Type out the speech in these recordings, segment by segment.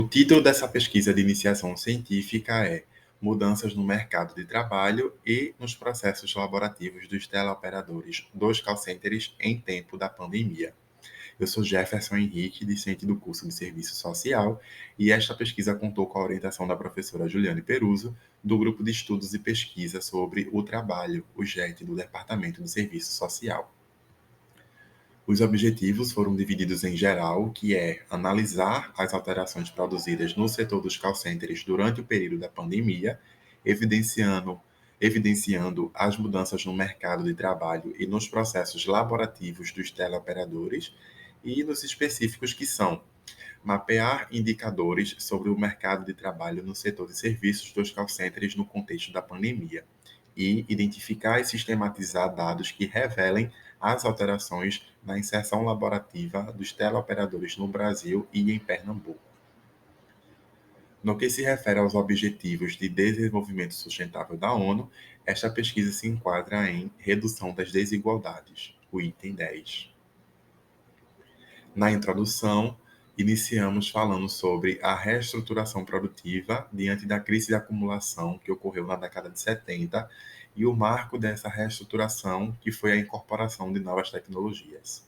O título dessa pesquisa de iniciação científica é Mudanças no mercado de trabalho e nos processos laborativos dos teleoperadores dos call centers em tempo da pandemia. Eu sou Jefferson Henrique, discente do curso de Serviço Social, e esta pesquisa contou com a orientação da professora Juliane Peruso, do Grupo de Estudos e Pesquisa sobre o Trabalho, o GET, do Departamento de Serviço Social. Os objetivos foram divididos em geral, que é analisar as alterações produzidas no setor dos call centers durante o período da pandemia, evidenciando as mudanças no mercado de trabalho e nos processos laborativos dos teleoperadores, e nos específicos que são mapear indicadores sobre o mercado de trabalho no setor de serviços dos call centers no contexto da pandemia e identificar e sistematizar dados que revelem as alterações na inserção laborativa dos teleoperadores no Brasil e em Pernambuco. No que se refere aos Objetivos de Desenvolvimento Sustentável da ONU, esta pesquisa se enquadra em redução das desigualdades, o item 10. Na introdução, iniciamos falando sobre a reestruturação produtiva diante da crise de acumulação que ocorreu na década de 70 e o marco dessa reestruturação, que foi a incorporação de novas tecnologias.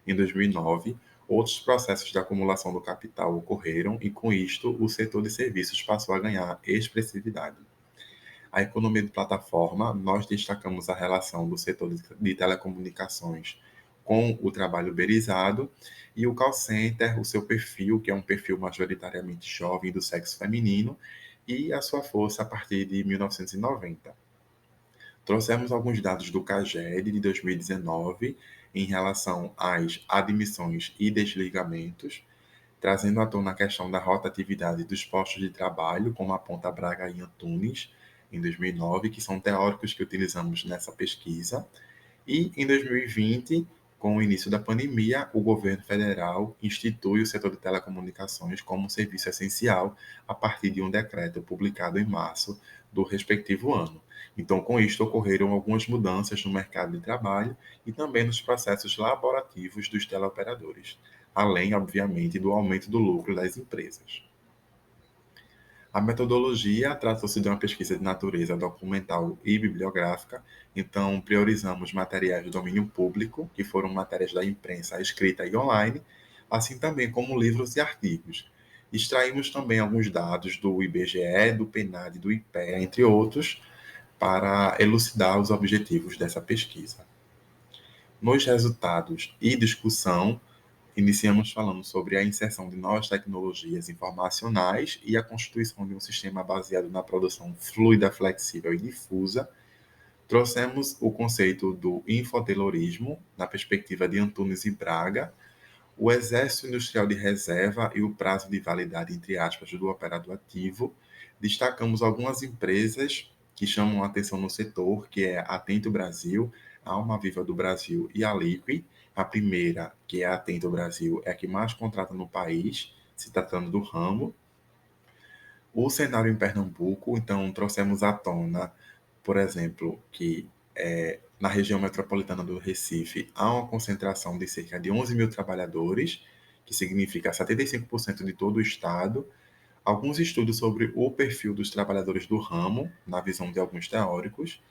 Em 2009, outros processos de acumulação do capital ocorreram e, com isto, o setor de serviços passou a ganhar expressividade. A economia de plataforma, nós destacamos a relação do setor de telecomunicações com o trabalho uberizado e o call center, o seu perfil, que é um perfil majoritariamente jovem do sexo feminino, e a sua força a partir de 1990. Trouxemos alguns dados do CAGED de 2019 em relação às admissões e desligamentos, trazendo à tona a questão da rotatividade dos postos de trabalho, como aponta Braga e Antunes, em 2009, que são teóricos que utilizamos nessa pesquisa. E em 2020, com o início da pandemia, o governo federal institui o setor de telecomunicações como um serviço essencial a partir de um decreto publicado em março do respectivo ano. Então, com isto, ocorreram algumas mudanças no mercado de trabalho e também nos processos laborativos dos teleoperadores, além, obviamente, do aumento do lucro das empresas. A metodologia trata-se de uma pesquisa de natureza documental e bibliográfica, então priorizamos materiais de domínio público, que foram matérias da imprensa escrita e online, assim também como livros e artigos. Extraímos também alguns dados do IBGE, do PNAD, do IPEA, entre outros, para elucidar os objetivos dessa pesquisa. Nos resultados e discussão, iniciamos falando sobre a inserção de novas tecnologias informacionais e a constituição de um sistema baseado na produção fluida, flexível e difusa. Trouxemos o conceito do infotaylorismo, na perspectiva de Antunes e Braga, o exército industrial de reserva e o prazo de validade, entre aspas, do operador ativo. Destacamos algumas empresas que chamam a atenção no setor, que é a Atento Brasil, a Alma Viva do Brasil e a Liqui. A primeira, que é a Atento Brasil, é a que mais contrata no país, se tratando do ramo. O cenário em Pernambuco, então, trouxemos à tona, por exemplo, que na região metropolitana do Recife há uma concentração de cerca de 11 mil trabalhadores, que significa 75% de todo o estado. Alguns estudos sobre o perfil dos trabalhadores do ramo, na visão de alguns teóricos,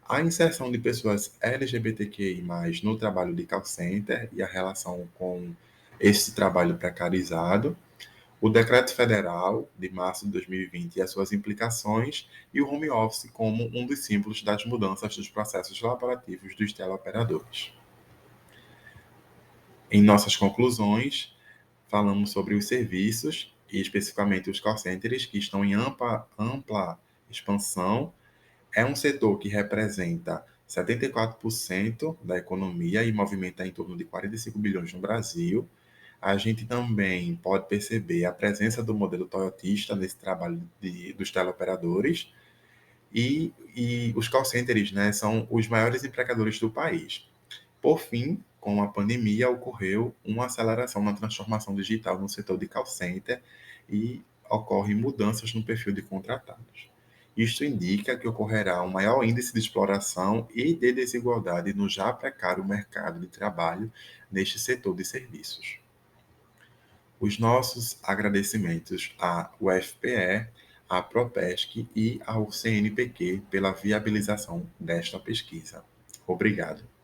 a inserção de pessoas LGBTQI+, no trabalho de call center e a relação com esse trabalho precarizado, o Decreto Federal de março de 2020 e as suas implicações, e o home office como um dos símbolos das mudanças dos processos laborativos dos teleoperadores. Em nossas conclusões, falamos sobre os serviços, e especificamente os call centers, que estão em ampla expansão. É um setor que representa 74% da economia e movimenta em torno de 45 bilhões no Brasil. A gente também pode perceber a presença do modelo toyotista nesse trabalho dos teleoperadores e os call centers, né, são os maiores empregadores do país. Por fim, com a pandemia, ocorreu uma aceleração na transformação digital no setor de call center e ocorrem mudanças no perfil de contratados. Isto indica que ocorrerá um maior índice de exploração e de desigualdade no já precário mercado de trabalho neste setor de serviços. Os nossos agradecimentos à UFPE, à Propesc e ao CNPq pela viabilização desta pesquisa. Obrigado.